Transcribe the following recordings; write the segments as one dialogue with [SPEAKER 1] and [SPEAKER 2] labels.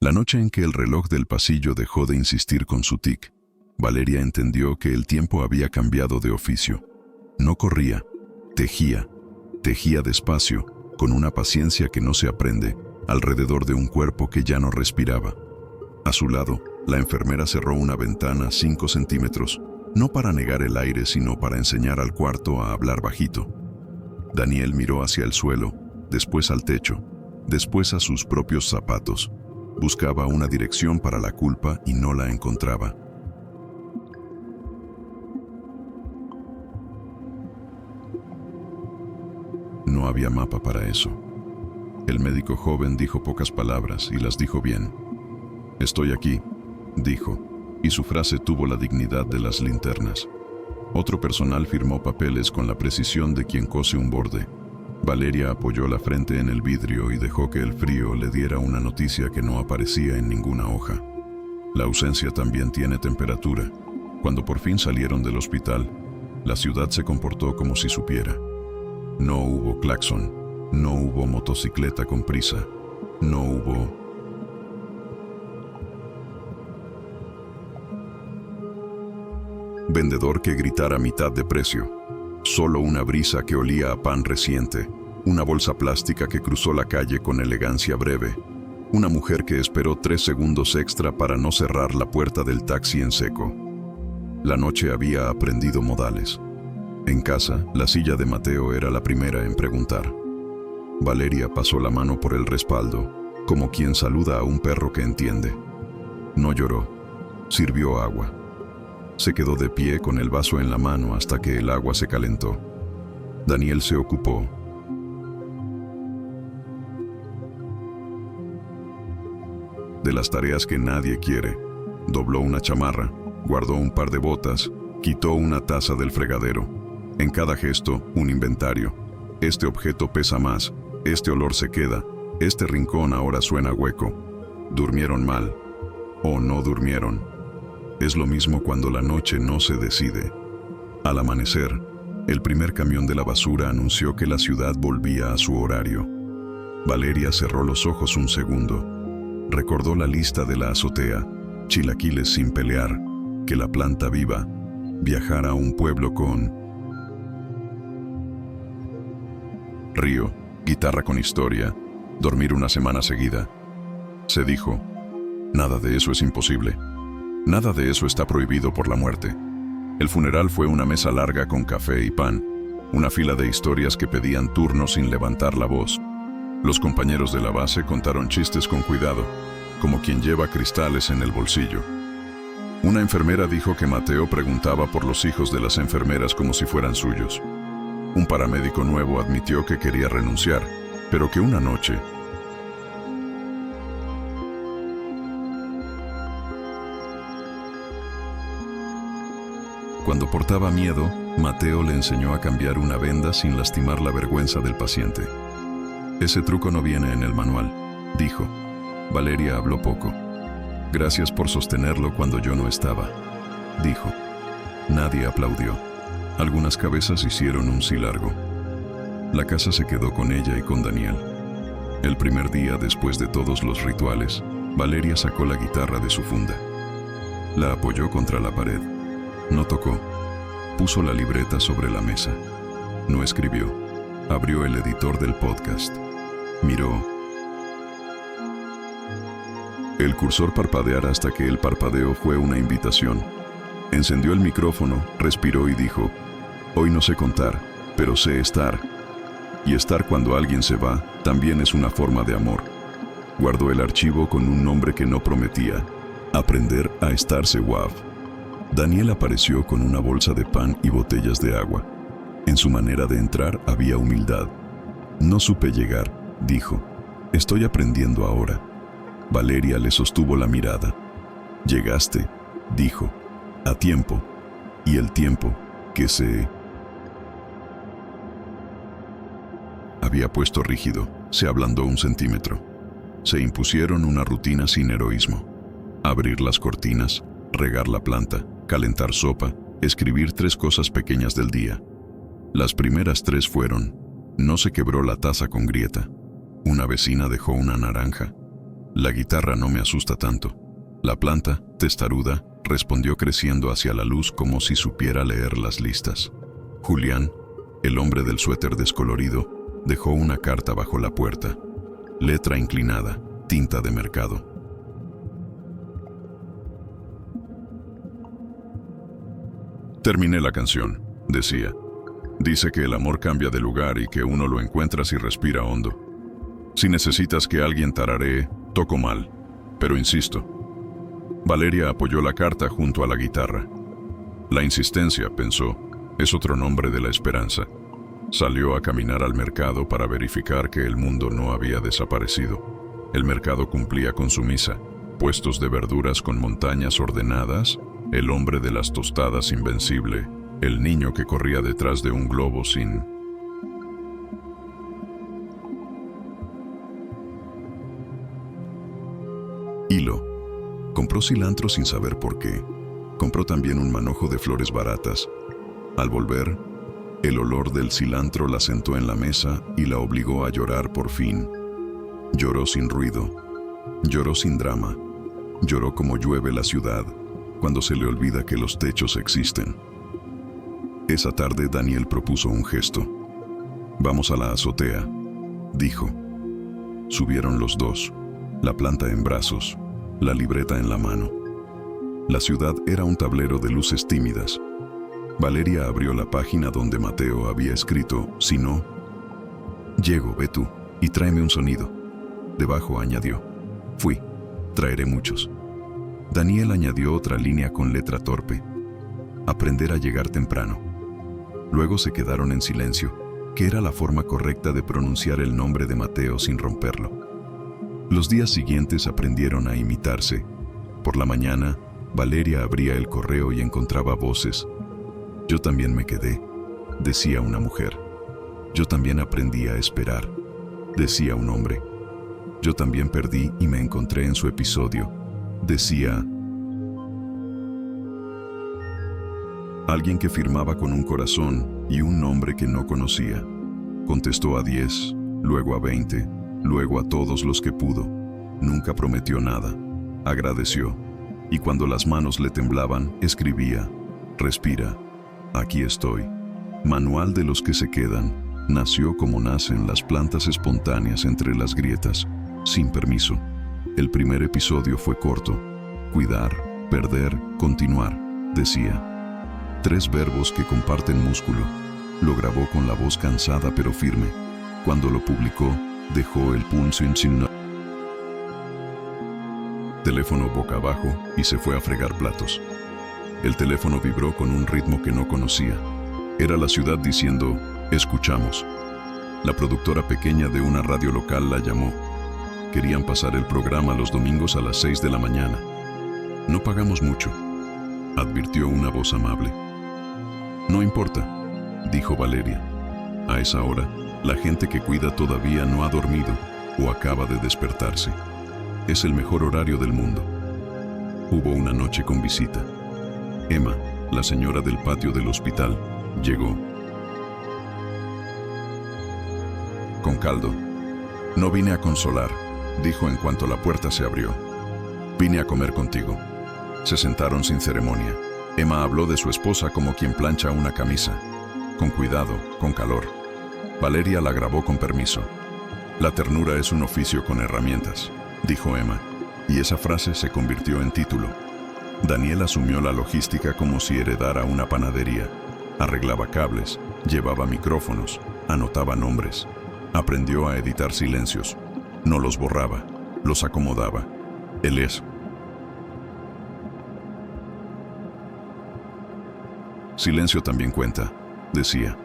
[SPEAKER 1] La noche en que el reloj del pasillo dejó de insistir con su tic, Valeria entendió que el tiempo había cambiado de oficio. No corría, tejía despacio, con una paciencia que no se aprende, alrededor de un cuerpo que ya no respiraba. A su lado, la enfermera cerró una ventana 5 centímetros, no para negar el aire, sino para enseñar al cuarto a hablar bajito. Daniel miró hacia el suelo, después al techo, después a sus propios zapatos. Buscaba una dirección para la culpa y no la encontraba. No había mapa para eso. El médico joven dijo pocas palabras y las dijo bien. «Estoy aquí», dijo, y su frase tuvo la dignidad de las linternas. Otro personal firmó papeles con la precisión de quien cose un borde. Valeria apoyó la frente en el vidrio y dejó que el frío le diera una noticia que no aparecía en ninguna hoja. La ausencia también tiene temperatura. Cuando por fin salieron del hospital, la ciudad se comportó como si supiera. No hubo claxon, no hubo motocicleta con prisa, no hubo... vendedor que gritara a mitad de precio. Solo una brisa que olía a pan reciente, una bolsa plástica que cruzó la calle con elegancia breve, una mujer que esperó 3 segundos extra para no cerrar la puerta del taxi en seco. La noche había aprendido modales. En casa, la silla de Mateo era la primera en preguntar. Valeria pasó la mano por el respaldo, como quien saluda a un perro que entiende. No lloró, sirvió agua. Se quedó de pie con el vaso en la mano hasta que el agua se calentó. Daniel se ocupó. De las tareas que nadie quiere. Dobló una chamarra, guardó un par de botas, quitó una taza del fregadero. En cada gesto, un inventario. Este objeto pesa más, este olor se queda, este rincón ahora suena hueco. ¿Durmieron mal? ¿O no durmieron? Es lo mismo cuando la noche no se decide. Al amanecer, el primer camión de la basura anunció que la ciudad volvía a su horario. Valeria cerró los ojos un segundo. Recordó la lista de la azotea, chilaquiles sin pelear, que la planta viva, viajar a un pueblo con río, guitarra con historia, dormir una semana seguida. Se dijo, nada de eso es imposible. Nada de eso está prohibido por la muerte. El funeral fue una mesa larga con café y pan, una fila de historias que pedían turno sin levantar la voz. Los compañeros de la base contaron chistes con cuidado, como quien lleva cristales en el bolsillo. Una enfermera dijo que Mateo preguntaba por los hijos de las enfermeras como si fueran suyos. Un paramédico nuevo admitió que quería renunciar, pero que una noche... Cuando portaba miedo, Mateo le enseñó a cambiar una venda sin lastimar la vergüenza del paciente. Ese truco no viene en el manual, dijo. Valeria habló poco. Gracias por sostenerlo cuando yo no estaba, dijo. Nadie aplaudió. Algunas cabezas hicieron un sí largo. La casa se quedó con ella y con Daniel. El primer día después de todos los rituales, Valeria sacó la guitarra de su funda. La apoyó contra la pared. No tocó. Puso la libreta sobre la mesa. No escribió. Abrió el editor del podcast. Miró. El cursor parpadeara hasta que el parpadeo fue una invitación. Encendió el micrófono, respiró y dijo, hoy no sé contar, pero sé estar. Y estar cuando alguien se va, también es una forma de amor. Guardó el archivo con un nombre que no prometía. Aprender a estarse WAV. Daniel apareció con una bolsa de pan y botellas de agua. En su manera de entrar había humildad. No supe llegar, dijo. Estoy aprendiendo ahora. Valeria le sostuvo la mirada. Llegaste, dijo, a tiempo. Y el tiempo, que se había puesto rígido, se ablandó 1 centímetro. Se impusieron una rutina sin heroísmo. Abrir las cortinas, regar la planta, calentar sopa, escribir 3 cosas pequeñas del día. Las primeras 3 fueron, no se quebró la taza con grieta, una vecina dejó una naranja, La guitarra no me asusta tanto. La planta, testaruda, respondió creciendo hacia la luz como si supiera leer las listas. Julián, el hombre del suéter descolorido, dejó una carta bajo la puerta. Letra inclinada, tinta de mercado. Terminé la canción, decía. Dice que el amor cambia de lugar y que uno lo encuentra si respira hondo. Si necesitas que alguien tararee, toco mal, pero insisto. Valeria apoyó la carta junto a la guitarra. La insistencia, pensó, es otro nombre de la esperanza. Salió a caminar al mercado para verificar que el mundo no había desaparecido. El mercado cumplía con su misa. Puestos de verduras con montañas ordenadas, el hombre de las tostadas invencible, el niño que corría detrás de un globo sin... hilo. Compró cilantro sin saber por qué. Compró también un manojo de flores baratas. Al volver, el olor del cilantro la sentó en la mesa y la obligó a llorar por fin. Lloró sin ruido. Lloró sin drama. Lloró como llueve la ciudad, cuando se le olvida que los techos existen. Esa tarde Daniel propuso un gesto. «Vamos a la azotea», dijo. Subieron los dos, la planta en brazos, la libreta en la mano. La ciudad era un tablero de luces tímidas. Valeria abrió la página donde Mateo había escrito, si no, «Llego, ve tú, y tráeme un sonido». Debajo añadió, «Fui, traeré muchos». Daniel añadió otra línea con letra torpe, «Aprender a llegar temprano». Luego se quedaron en silencio, que era la forma correcta de pronunciar el nombre de Mateo sin romperlo. Los días siguientes aprendieron a imitarse. Por la mañana, Valeria abría el correo y encontraba voces. «Yo también me quedé», decía una mujer. «Yo también aprendí a esperar», decía un hombre. «Yo también perdí y me encontré en su episodio», decía alguien que firmaba con un corazón y un nombre que no conocía. Contestó a 10, luego a 20, luego a todos los que pudo. Nunca prometió nada. Agradeció. Y cuando las manos le temblaban, escribía, «Respira, aquí estoy». Manual de los que se quedan. Nació como nacen las plantas espontáneas entre las grietas, sin permiso. El primer episodio fue corto. Cuidar, perder, continuar, decía. 3 verbos que comparten músculo. Lo grabó con la voz cansada pero firme. Cuando lo publicó, dejó el pulso sin teléfono boca abajo y se fue a fregar platos. El teléfono vibró con un ritmo que no conocía. Era la ciudad diciendo, «Escuchamos». La productora pequeña de una radio local la llamó. Querían pasar el programa los domingos a las 6 de la mañana. «No pagamos mucho», advirtió una voz amable. «No importa», dijo Valeria. A esa hora, la gente que cuida todavía no ha dormido o acaba de despertarse. Es el mejor horario del mundo. Hubo una noche con visita. Emma, la señora del patio del hospital, llegó. Con caldo. «No vine a consolar», dijo en cuanto la puerta se abrió. «Vine a comer contigo». Se sentaron sin ceremonia. Emma habló de su esposa como quien plancha una camisa. Con cuidado, con calor. Valeria la grabó con permiso. «La ternura es un oficio con herramientas», dijo Emma, y esa frase se convirtió en título. Daniel asumió la logística como si heredara una panadería. Arreglaba cables, llevaba micrófonos, anotaba nombres. Aprendió a editar silencios. No los borraba, los acomodaba. Él es. Silencio también cuenta, decía.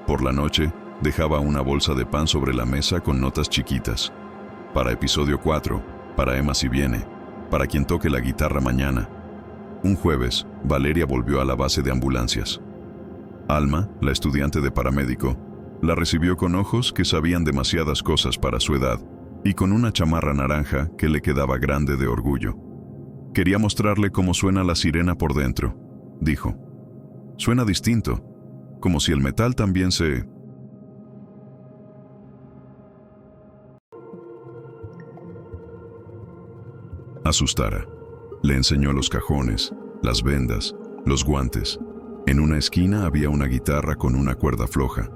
[SPEAKER 1] Por la noche, dejaba una bolsa de pan sobre la mesa con notas chiquitas. Para episodio 4, para Emma si viene, para quien toque la guitarra mañana. Un jueves, Valeria volvió a la base de ambulancias. Alma, la estudiante de paramédico, la recibió con ojos que sabían demasiadas cosas para su edad y con una chamarra naranja que le quedaba grande de orgullo. «Quería mostrarle cómo suena la sirena por dentro», dijo. «Suena distinto, como si el metal también se...» asustara. Le enseñó los cajones, las vendas, los guantes. En una esquina había una guitarra con una cuerda floja.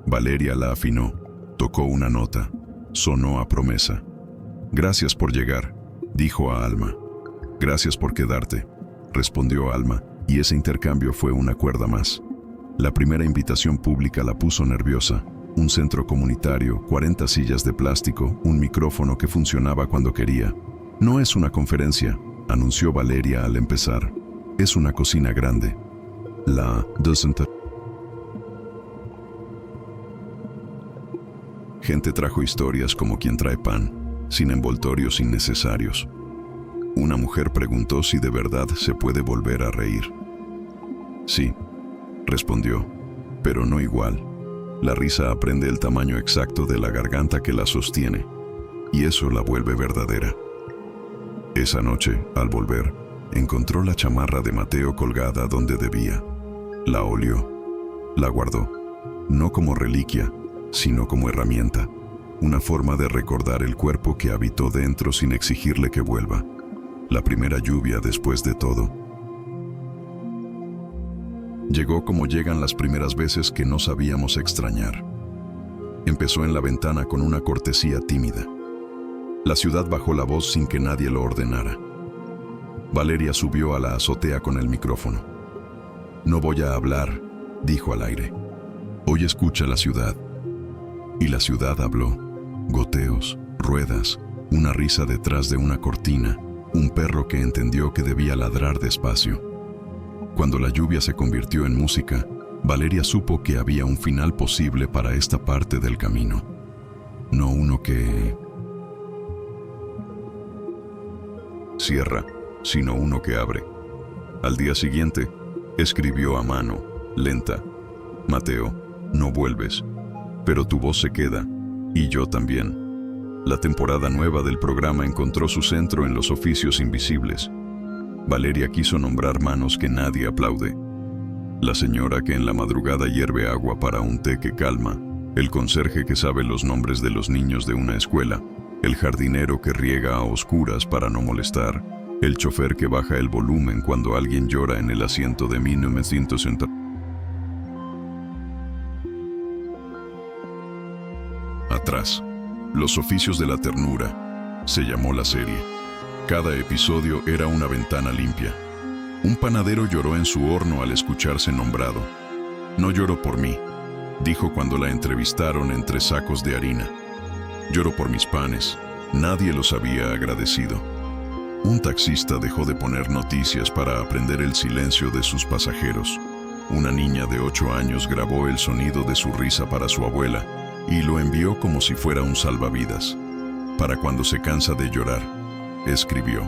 [SPEAKER 1] Valeria la afinó, tocó una nota, sonó a promesa. «Gracias por llegar», dijo a Alma. «Gracias por quedarte», respondió Alma, y ese intercambio fue una cuerda más. La primera invitación pública la puso nerviosa. Un centro comunitario, 40 sillas de plástico, un micrófono que funcionaba cuando quería. «No es una conferencia», anunció Valeria al empezar. «Es una cocina grande». La docente. Gente trajo historias como quien trae pan, sin envoltorios innecesarios. Una mujer preguntó si de verdad se puede volver a reír. «Sí», respondió, «pero no igual. La risa aprende el tamaño exacto de la garganta que la sostiene, y eso la vuelve verdadera». Esa noche, al volver, encontró la chamarra de Mateo colgada donde debía. La olió, la guardó, no como reliquia, sino como herramienta, una forma de recordar el cuerpo que habitó dentro sin exigirle que vuelva. La primera lluvia después de todo. Llegó como llegan las primeras veces que no sabíamos extrañar. Empezó en la ventana con una cortesía tímida. La ciudad bajó la voz sin que nadie lo ordenara. Valeria subió a la azotea con el micrófono. «No voy a hablar», dijo al aire. «Hoy escucha la ciudad». Y la ciudad habló. Goteos, ruedas, una risa detrás de una cortina, un perro que entendió que debía ladrar despacio. Cuando la lluvia se convirtió en música, Valeria supo que había un final posible para esta parte del camino. No uno que cierra, sino uno que abre. Al día siguiente, escribió a mano, lenta: «Mateo, no vuelves, pero tu voz se queda, y yo también». La temporada nueva del programa encontró su centro en los oficios invisibles. Valeria quiso nombrar manos que nadie aplaude. La señora que en la madrugada hierve agua para un té que calma, el conserje que sabe los nombres de los niños de una escuela, el jardinero que riega a oscuras para no molestar, el chofer que baja el volumen cuando alguien llora en el asiento de 1960. Atrás, los oficios de la ternura, se llamó la serie. Cada episodio era una ventana limpia. Un panadero lloró en su horno al escucharse nombrado. «No lloro por mí», dijo cuando la entrevistaron entre sacos de harina. «Lloro por mis panes, nadie los había agradecido». Un taxista dejó de poner noticias para aprender el silencio de sus pasajeros. Una niña de 8 años grabó el sonido de su risa para su abuela y lo envió como si fuera un salvavidas. «Para cuando se cansa de llorar», escribió.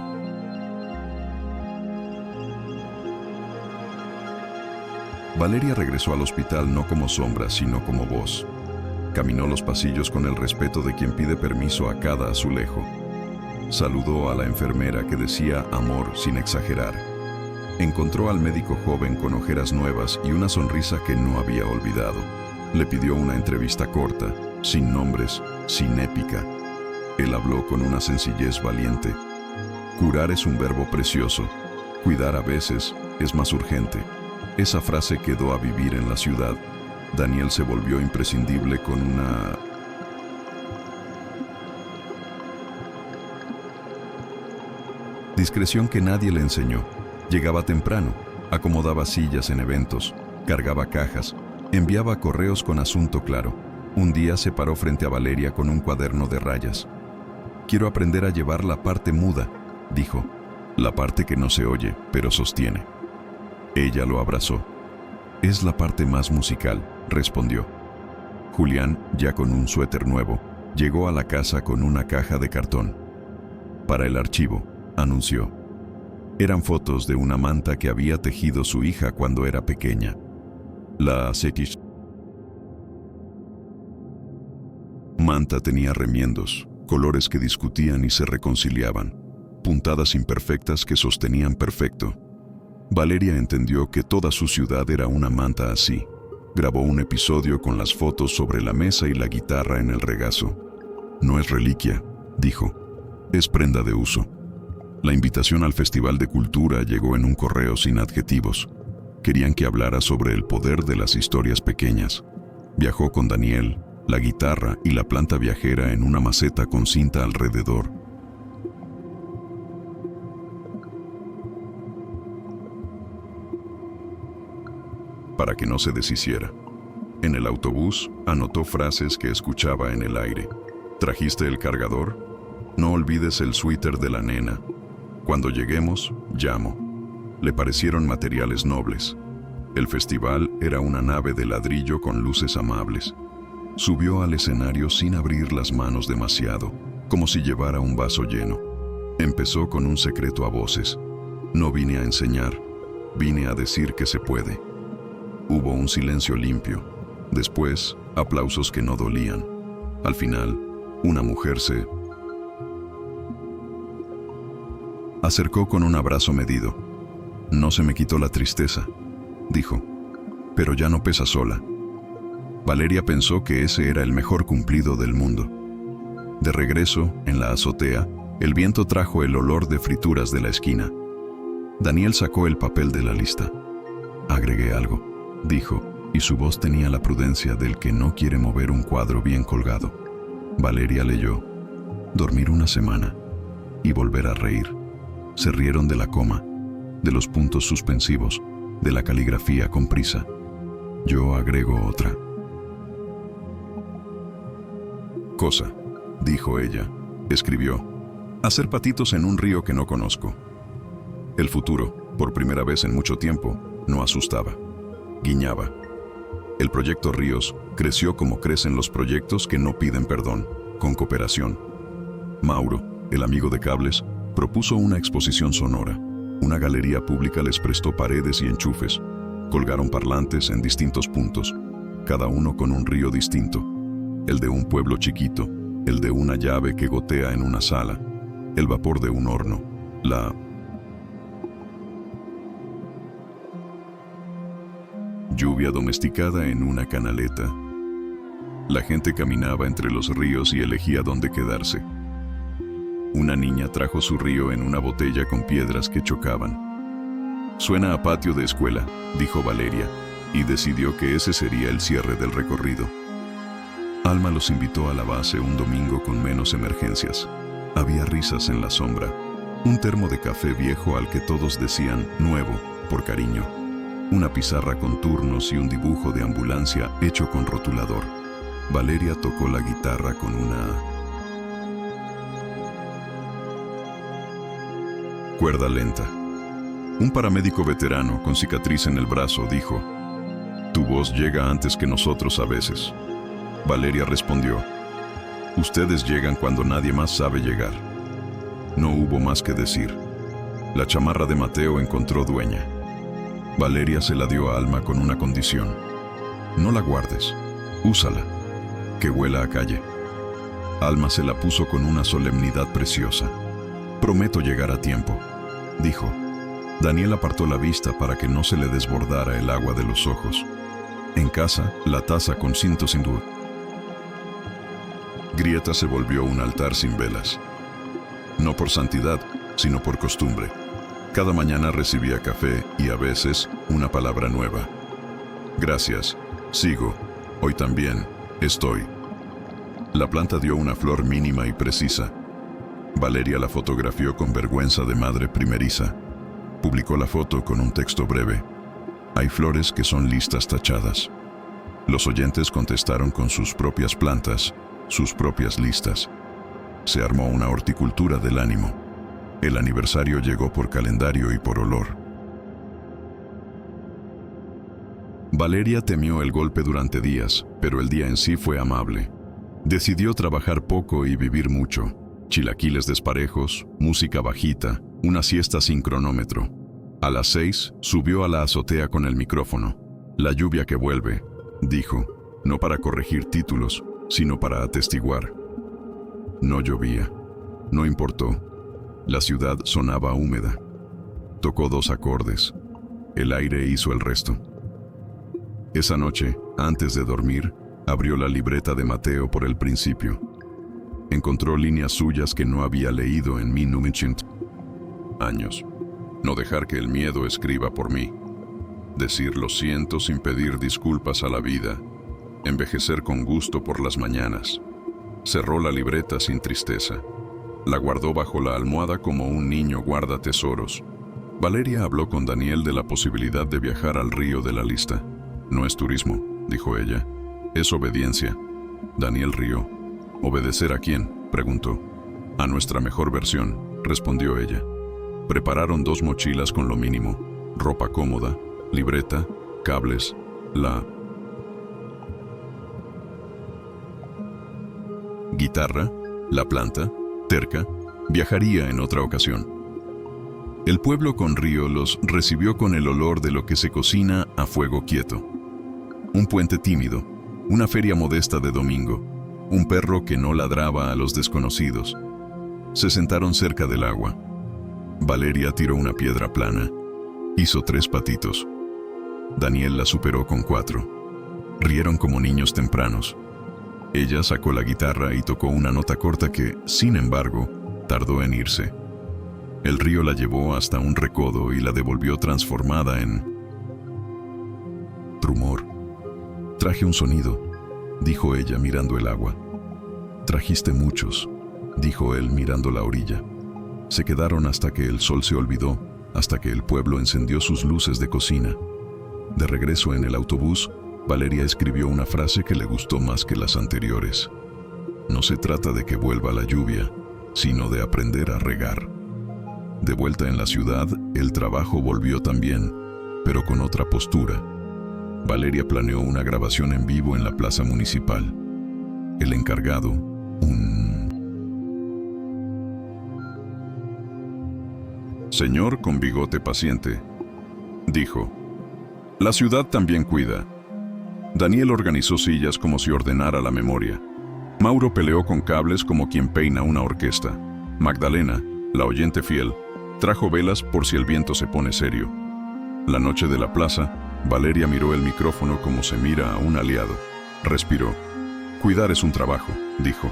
[SPEAKER 1] Valeria regresó al hospital no como sombra, sino como voz. Caminó los pasillos con el respeto de quien pide permiso a cada azulejo. Saludó a la enfermera que decía amor sin exagerar. Encontró al médico joven con ojeras nuevas y una sonrisa que no había olvidado. Le pidió una entrevista corta, sin nombres, sin épica. Él habló con una sencillez valiente. Curar es un verbo precioso. Cuidar a veces es más urgente. Esa frase quedó a vivir en la ciudad. Daniel se volvió imprescindible con una discreción que nadie le enseñó. Llegaba temprano, acomodaba sillas en eventos, cargaba cajas, enviaba correos con asunto claro. Un día se paró frente a Valeria con un cuaderno de rayas. «Quiero aprender a llevar la parte muda», dijo, «la parte que no se oye, pero sostiene». Ella lo abrazó. «Es la parte más musical», respondió. Julián, ya con un suéter nuevo, llegó a la casa con una caja de cartón. «Para el archivo», anunció. Eran fotos de una manta que había tejido su hija cuando era pequeña. La manta tenía remiendos, colores que discutían y se reconciliaban, puntadas imperfectas que sostenían perfecto. Valeria entendió que toda su ciudad era una manta así. Grabó un episodio con las fotos sobre la mesa y la guitarra en el regazo. «No es reliquia», dijo, «es prenda de uso». La invitación al Festival de Cultura llegó en un correo sin adjetivos. Querían que hablara sobre el poder de las historias pequeñas. Viajó con Daniel, la guitarra y la planta viajera en una maceta con cinta alrededor. Para que no se deshiciera. En el autobús, anotó frases que escuchaba en el aire. ¿Trajiste el cargador? No olvides el suéter de la nena. Cuando lleguemos, llamo. Le parecieron materiales nobles. El festival era una nave de ladrillo con luces amables. Subió al escenario sin abrir las manos demasiado, como si llevara un vaso lleno. Empezó con un secreto a voces. No vine a enseñar, vine a decir que se puede. Hubo un silencio limpio. Después, aplausos que no dolían. Al final, una mujer se acercó con un abrazo medido. No se me quitó la tristeza, dijo, pero ya no pesa sola. Valeria pensó que ese era el mejor cumplido del mundo. De regreso, en la azotea, el viento trajo el olor de frituras de la esquina. Daniel sacó el papel de la lista. Agregué algo, dijo, y su voz tenía la prudencia del que no quiere mover un cuadro bien colgado. Valeria leyó, dormir una semana y volver a reír. Se rieron de la coma, de los puntos suspensivos, de la caligrafía con prisa. Yo agrego otra. Cosa, dijo ella. Escribió, hacer patitos en un río que no conozco. El futuro, por primera vez en mucho tiempo, no asustaba. Guiñaba. El proyecto Ríos creció como crecen los proyectos que no piden perdón, con cooperación. Mauro, el amigo de cables, propuso una exposición sonora. Una galería pública les prestó paredes y enchufes. Colgaron parlantes en distintos puntos, cada uno con un río distinto. El de un pueblo chiquito, el de una llave que gotea en una sala, el vapor de un horno, la lluvia domesticada en una canaleta. La gente caminaba entre los ríos y elegía dónde quedarse. Una niña trajo su río en una botella con piedras que chocaban. Suena a patio de escuela, dijo Valeria, y decidió que ese sería el cierre del recorrido. Alma los invitó a la base un domingo con menos emergencias. Había risas en la sombra. Un termo de café viejo al que todos decían nuevo, por cariño. Una pizarra con turnos y un dibujo de ambulancia hecho con rotulador. Valeria tocó la guitarra con una cuerda lenta. Un paramédico veterano con cicatriz en el brazo dijo, «Tu voz llega antes que nosotros a veces». Valeria respondió, «Ustedes llegan cuando nadie más sabe llegar». No hubo más que decir. La chamarra de Mateo encontró dueña. Valeria se la dio a Alma con una condición. «No la guardes, úsala, que huela a calle». Alma se la puso con una solemnidad preciosa. «Prometo llegar a tiempo», dijo. Daniel apartó la vista para que no se le desbordara el agua de los ojos. En casa, la taza con cinto sin duda. Grieta se volvió un altar sin velas. No por santidad, sino por costumbre. Cada mañana recibía café y a veces una palabra nueva. «Gracias, sigo, hoy también, estoy». La planta dio una flor mínima y precisa. Valeria la fotografió con vergüenza de madre primeriza. Publicó la foto con un texto breve. «Hay flores que son listas tachadas». Los oyentes contestaron con sus propias plantas, sus propias listas. Se armó una horticultura del ánimo. El aniversario llegó por calendario y por olor. Valeria temió el golpe durante días, pero el día en sí fue amable. Decidió trabajar poco y vivir mucho. Chilaquiles desparejos, música bajita, una siesta sin cronómetro. A las 6 subió a la azotea con el micrófono. «La lluvia que vuelve», dijo, no para corregir títulos, sino para atestiguar. No llovía. No importó. La ciudad sonaba húmeda. Tocó 2 acordes. El aire hizo el resto. Esa noche, antes de dormir, abrió la libreta de Mateo por el principio. Encontró líneas suyas que no había leído en 1900. años. No dejar que el miedo escriba por mí. Decir lo siento sin pedir disculpas a la vida. Envejecer con gusto por las mañanas. Cerró la libreta sin tristeza. La guardó bajo la almohada como un niño guarda tesoros. Valeria habló con Daniel de la posibilidad de viajar al río de la lista. No es turismo, dijo ella. Es obediencia. Daniel rió. ¿Obedecer a quién?, preguntó. A nuestra mejor versión, respondió ella. Prepararon 2 mochilas con lo mínimo. Ropa cómoda, libreta, cables, la guitarra, la planta, terca, viajaría en otra ocasión. El pueblo con río los recibió con el olor de lo que se cocina a fuego quieto. Un puente tímido, una feria modesta de domingo, un perro que no ladraba a los desconocidos. Se sentaron cerca del agua. Valeria tiró una piedra plana. Hizo 3 patitos. Daniel la superó con 4. Rieron como niños tempranos. Ella sacó la guitarra y tocó una nota corta que, sin embargo, tardó en irse. El río la llevó hasta un recodo y la devolvió transformada en rumor. Traje un sonido, dijo ella mirando el agua. Trajiste muchos, dijo él mirando la orilla. Se quedaron hasta que el sol se olvidó, hasta que el pueblo encendió sus luces de cocina. De regreso en el autobús, Valeria escribió una frase que le gustó más que las anteriores. No se trata de que vuelva la lluvia, sino de aprender a regar. De vuelta en la ciudad, el trabajo volvió también, pero con otra postura. Valeria planeó una grabación en vivo en la plaza municipal. El encargado, un señor con bigote paciente, dijo: «La ciudad también cuida». Daniel organizó sillas como si ordenara la memoria. Mauro peleó con cables como quien peina una orquesta. Magdalena, la oyente fiel, trajo velas por si el viento se pone serio. La noche de la plaza, Valeria miró el micrófono como se mira a un aliado. Respiró. Cuidar es un trabajo, dijo.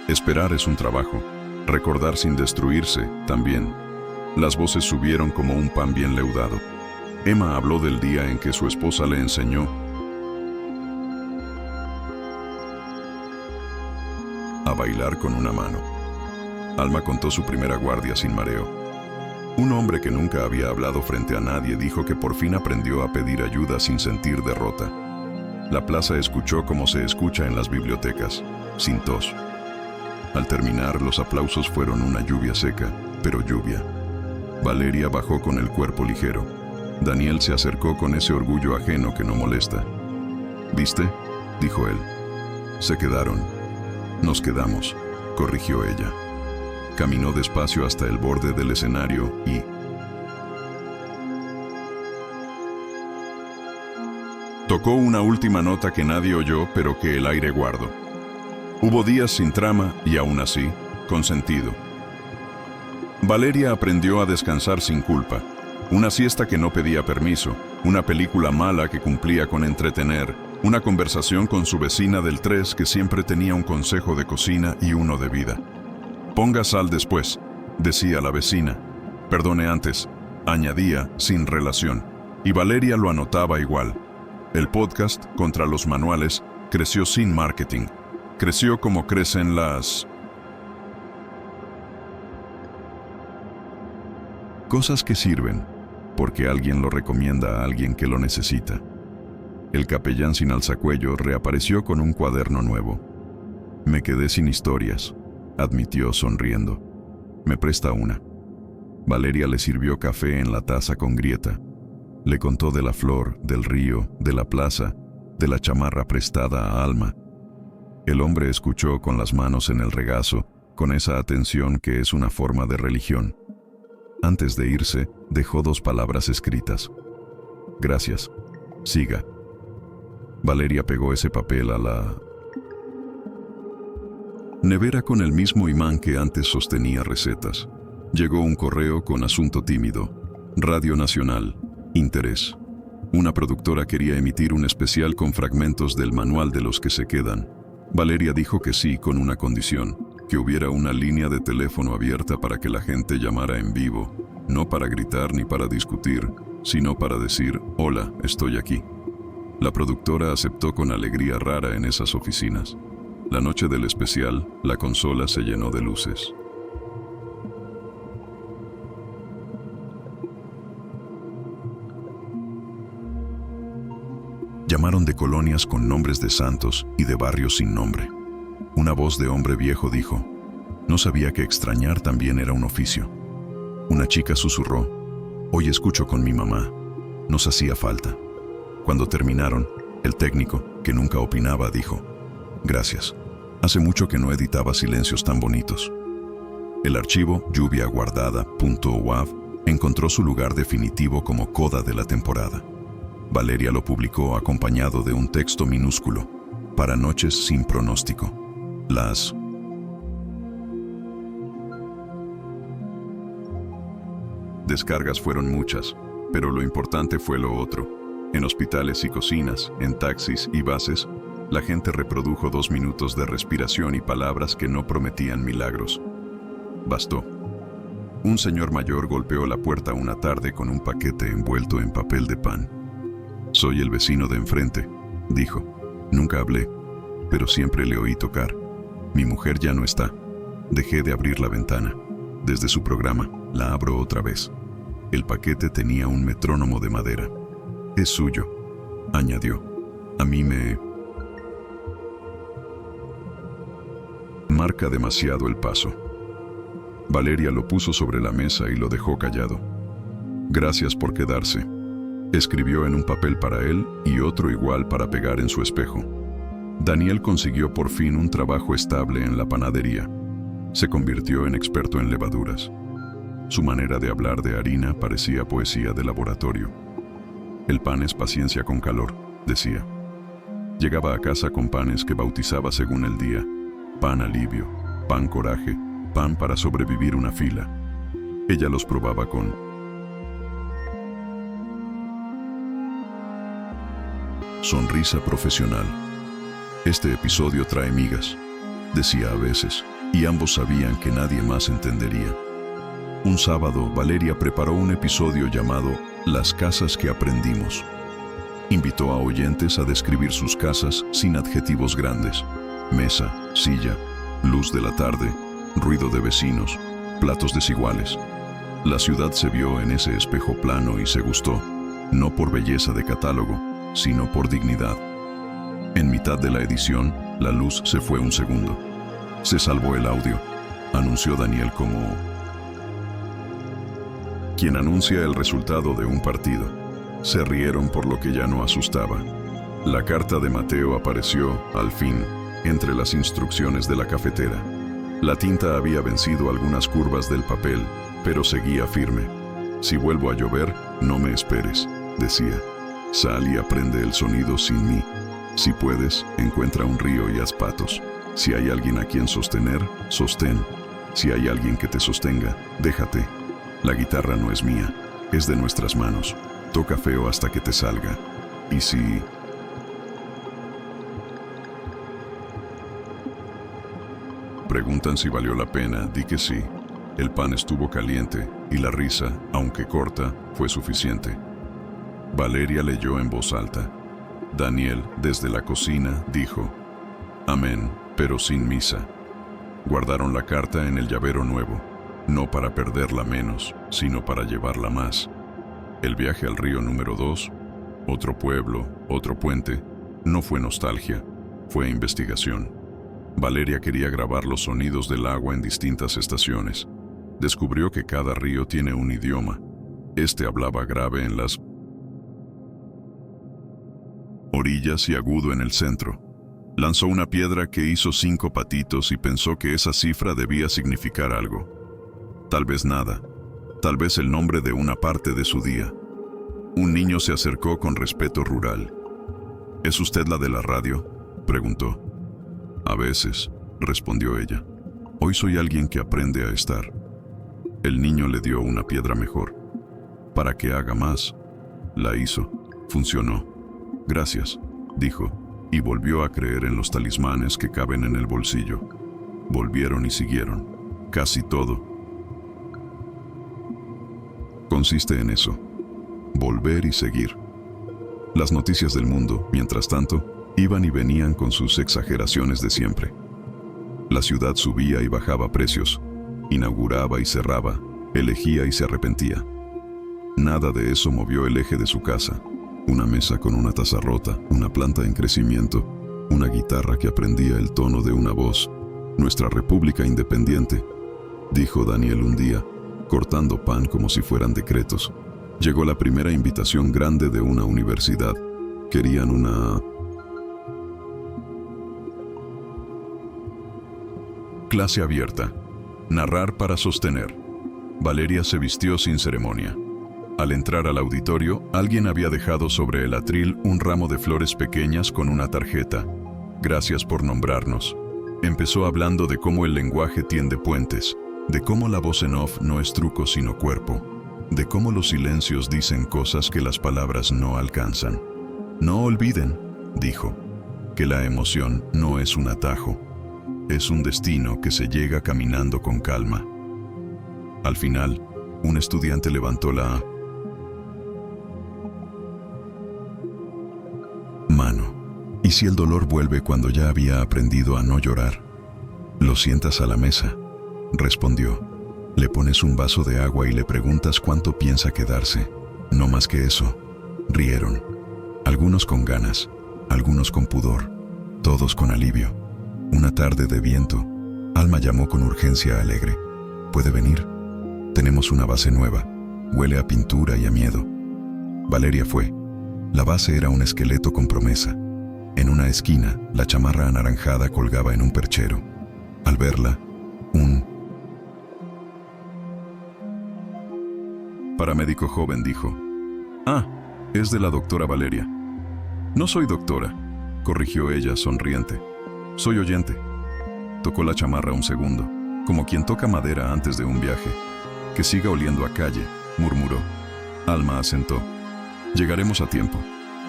[SPEAKER 1] Esperar es un trabajo. Recordar sin destruirse, también. Las voces subieron como un pan bien leudado. Emma habló del día en que su esposa le enseñó a bailar con una mano. Alma contó su primera guardia sin mareo. Un hombre que nunca había hablado frente a nadie dijo que por fin aprendió a pedir ayuda sin sentir derrota. La plaza escuchó como se escucha en las bibliotecas, sin tos. Al terminar, los aplausos fueron una lluvia seca, pero lluvia. Valeria bajó con el cuerpo ligero. Daniel se acercó con ese orgullo ajeno que no molesta. «¿Viste?», dijo él. «Se quedaron». «Nos quedamos», corrigió ella. Caminó despacio hasta el borde del escenario y tocó una última nota que nadie oyó, pero que el aire guardó. Hubo días sin trama y aún así, con sentido. Valeria aprendió a descansar sin culpa. Una siesta que no pedía permiso, una película mala que cumplía con entretener, una conversación con su vecina del 3 que siempre tenía un consejo de cocina y uno de vida. «Ponga sal después», decía la vecina. «Perdone antes», añadía, sin relación. Y Valeria lo anotaba igual. El podcast, contra los manuales, creció sin marketing. Creció como crecen las cosas que sirven, porque alguien lo recomienda a alguien que lo necesita. El capellán sin alzacuello reapareció con un cuaderno nuevo. «Me quedé sin historias», admitió sonriendo. «¿Me presta una?». Valeria le sirvió café en la taza con grieta. Le contó de la flor, del río, de la plaza, de la chamarra prestada a Alma. El hombre escuchó con las manos en el regazo, con esa atención que es una forma de religión. Antes de irse, dejó 2 palabras escritas. «Gracias. Siga». Valeria pegó ese papel a la nevera con el mismo imán que antes sostenía recetas. Llegó un correo con asunto tímido. Radio Nacional. Interés. Una productora quería emitir un especial con fragmentos del manual de los que se quedan. Valeria dijo que sí con una condición, que hubiera una línea de teléfono abierta para que la gente llamara en vivo. no para gritar ni para discutir, sino para decir, hola, estoy aquí. La productora aceptó con alegría rara en esas oficinas. La noche del especial, la consola se llenó de luces. Llamaron de colonias con nombres de santos y de barrios sin nombre. Una voz de hombre viejo dijo, no sabía que extrañar también era un oficio. Una chica susurró, hoy escucho con mi mamá, nos hacía falta. Cuando terminaron, el técnico, que nunca opinaba, dijo, gracias, hace mucho que no editaba silencios tan bonitos. El archivo lluviaguardada.wav encontró su lugar definitivo como coda de la temporada. Valeria lo publicó acompañado de un texto minúsculo, para noches sin pronóstico. Las descargas fueron muchas, pero lo importante fue lo otro. En hospitales y cocinas, en taxis y bases, la gente reprodujo 2 minutos de respiración y palabras que no prometían milagros. Bastó. Un señor mayor golpeó la puerta una tarde con un paquete envuelto en papel de pan. Soy el vecino de enfrente, dijo. Nunca hablé, pero siempre le oí tocar. Mi mujer ya no está. Dejé de abrir la ventana. Desde su programa, la abro otra vez. El paquete tenía un metrónomo de madera. Es suyo, añadió. A mí me marca demasiado el paso. Valeria lo puso sobre la mesa y lo dejó callado. Gracias por quedarse. Escribió en un papel para él y otro igual para pegar en su espejo. Daniel consiguió por fin un trabajo estable en la panadería. Se convirtió en experto en levaduras. Su manera de hablar de harina parecía poesía de laboratorio. El pan es paciencia con calor, decía. Llegaba a casa con panes que bautizaba según el día. Pan alivio, pan coraje, pan para sobrevivir una fila. Ella los probaba con sonrisa profesional. Este episodio trae migas, decía a veces, y ambos sabían que nadie más entendería. Un sábado, Valeria preparó un episodio llamado Las casas que aprendimos. Invitó a oyentes a describir sus casas sin adjetivos grandes. Mesa, silla, luz de la tarde, ruido de vecinos, platos desiguales. La ciudad se vio en ese espejo plano y se gustó, no por belleza de catálogo, sino por dignidad. En mitad de la edición, la luz se fue un segundo. Se salvó el audio, anunció Daniel como quien anuncia el resultado de un partido. Se rieron por lo que ya no asustaba. La carta de Mateo apareció, al fin, entre las instrucciones de la cafetera. La tinta había vencido algunas curvas del papel, pero seguía firme. Si vuelvo a llover, no me esperes, decía. Sal y aprende el sonido sin mí. Si puedes, encuentra un río y haz patos. Si hay alguien a quien sostener, sostén. Si hay alguien que te sostenga, déjate. La guitarra no es mía, es de nuestras manos. Toca feo hasta que te salga. Y si preguntan si valió la pena, di que sí. El pan estuvo caliente y la risa, aunque corta, fue suficiente. Valeria leyó en voz alta. Daniel, desde la cocina, dijo, amén, pero sin misa. Guardaron la carta en el llavero nuevo, no para perderla menos, sino para llevarla más. El viaje al río número 2, otro pueblo, otro puente, no fue nostalgia, fue investigación. Valeria quería grabar los sonidos del agua en distintas estaciones. Descubrió que cada río tiene un idioma. Este hablaba grave en las orillas y agudo en el centro. Lanzó una piedra que hizo 5 patitos y pensó que esa cifra debía significar algo. Tal vez nada, tal vez el nombre de una parte de su día. Un niño se acercó con respeto rural. ¿Es usted la de la radio?, preguntó. A veces, respondió ella. Hoy soy alguien que aprende a estar. El niño le dio una piedra mejor. Para que haga más. La hizo. Funcionó. Gracias, dijo, y volvió a creer en los talismanes que caben en el bolsillo. Volvieron y siguieron. Casi todo. Consiste en eso: volver y seguir. Las noticias del mundo, mientras tanto, iban y venían con sus exageraciones de siempre. La ciudad subía y bajaba precios, inauguraba y cerraba, elegía y se arrepentía. Nada de eso movió el eje de su casa: una mesa con una taza rota, una planta en crecimiento, una guitarra que aprendía el tono de una voz. Nuestra república independiente, dijo Daniel un día, cortando pan como si fueran decretos. Llegó la primera invitación grande de una universidad. Querían una clase abierta. Narrar para sostener. Valeria se vistió sin ceremonia. Al entrar al auditorio, alguien había dejado sobre el atril un ramo de flores pequeñas con una tarjeta. Gracias por nombrarnos. Empezó hablando de cómo el lenguaje tiende puentes, de cómo la voz en off no es truco sino cuerpo, de cómo los silencios dicen cosas que las palabras no alcanzan. No olviden, dijo, que la emoción no es un atajo, es un destino que se llega caminando con calma. Al final, un estudiante levantó la mano. ¿Y si el dolor vuelve cuando ya había aprendido a no llorar? Lo sientas a la mesa, respondió. Le pones un vaso de agua y le preguntas cuánto piensa quedarse. No más que eso. Rieron. Algunos con ganas, algunos con pudor, todos con alivio. Una tarde de viento, Alma llamó con urgencia alegre. ¿Puede venir? Tenemos una base nueva. Huele a pintura y a miedo. Valeria fue. La base era un esqueleto con promesa. En una esquina, la chamarra anaranjada colgaba en un perchero. Al verla, un paramédico joven dijo: «Ah, es de la doctora Valeria». «No soy doctora», corrigió ella sonriente. «Soy oyente». Tocó la chamarra un segundo, como quien toca madera antes de un viaje. «Que siga oliendo a calle», murmuró. Alma asentó. «Llegaremos a tiempo»,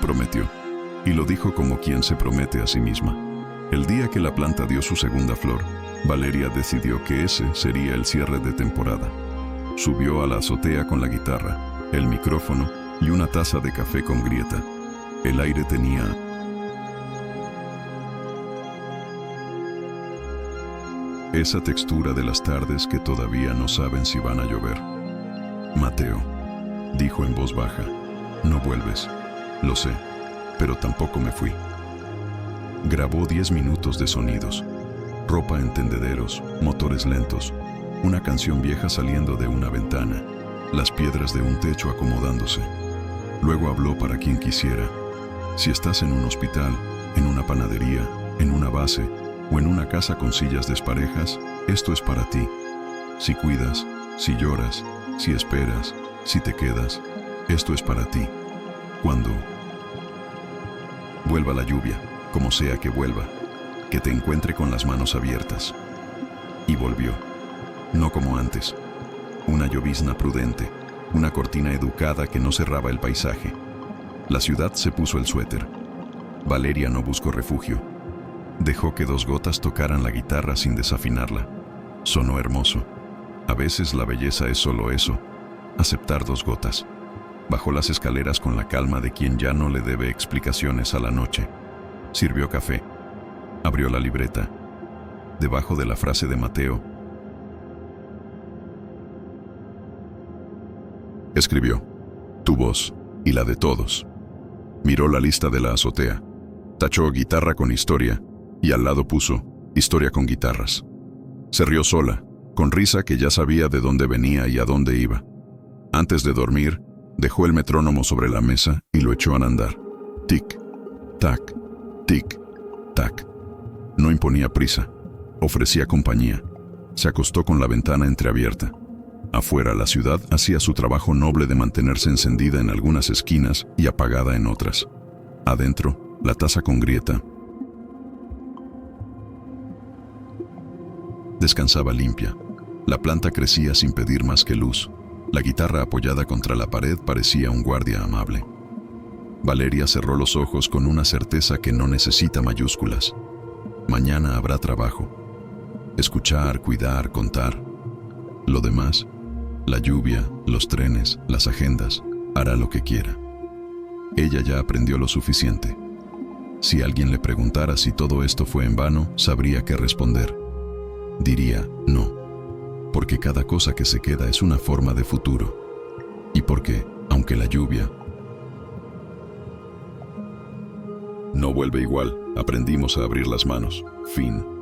[SPEAKER 1] prometió. Y lo dijo como quien se promete a sí misma. El día que la planta dio su segunda flor, Valeria decidió que ese sería el cierre de temporada. Subió a la azotea con la guitarra, el micrófono y una taza de café con grieta. El aire tenía esa textura de las tardes que todavía no saben si van a llover. «Mateo», dijo en voz baja, «no vuelves. Lo sé, pero tampoco me fui». Grabó 10 minutos de sonidos. Ropa en tendederos, motores lentos, una canción vieja saliendo de una ventana, las piedras de un techo acomodándose. Luego habló para quien quisiera. Si estás en un hospital, en una panadería, en una base o en una casa con sillas desparejas, esto es para ti. Si cuidas, si lloras, si esperas, si te quedas, esto es para ti. Cuando vuelva la lluvia, como sea que vuelva, que te encuentre con las manos abiertas. Y volvió. No como antes. Una llovizna prudente, una cortina educada que no cerraba el paisaje. La ciudad se puso el suéter. Valeria no buscó refugio. Dejó que 2 gotas tocaran la guitarra sin desafinarla. Sonó hermoso. A veces la belleza es solo eso, aceptar 2 gotas. Bajó las escaleras con la calma de quien ya no le debe explicaciones a la noche. Sirvió café. Abrió la libreta. Debajo de la frase de Mateo, escribió: «Tu voz y la de todos». Miró la lista de la azotea. Tachó guitarra con historia y al lado puso historia con guitarras. Se rió sola, con risa que ya sabía de dónde venía y a dónde iba. Antes de dormir, dejó el metrónomo sobre la mesa y lo echó a andar. Tic, tac, tic, tac. No imponía prisa, ofrecía compañía. Se acostó con la ventana entreabierta. Afuera, la ciudad hacía su trabajo noble de mantenerse encendida en algunas esquinas y apagada en otras. Adentro, la taza con grieta descansaba limpia. La planta crecía sin pedir más que luz. La guitarra apoyada contra la pared parecía un guardia amable. Valeria cerró los ojos con una certeza que no necesita mayúsculas. Mañana habrá trabajo. Escuchar, cuidar, contar. Lo demás La lluvia, los trenes, las agendas, hará lo que quiera. Ella ya aprendió lo suficiente. Si alguien le preguntara si todo esto fue en vano, sabría qué responder. Diría no, porque cada cosa que se queda es una forma de futuro. Y porque, aunque la lluvia no vuelve igual, aprendimos a abrir las manos. Fin.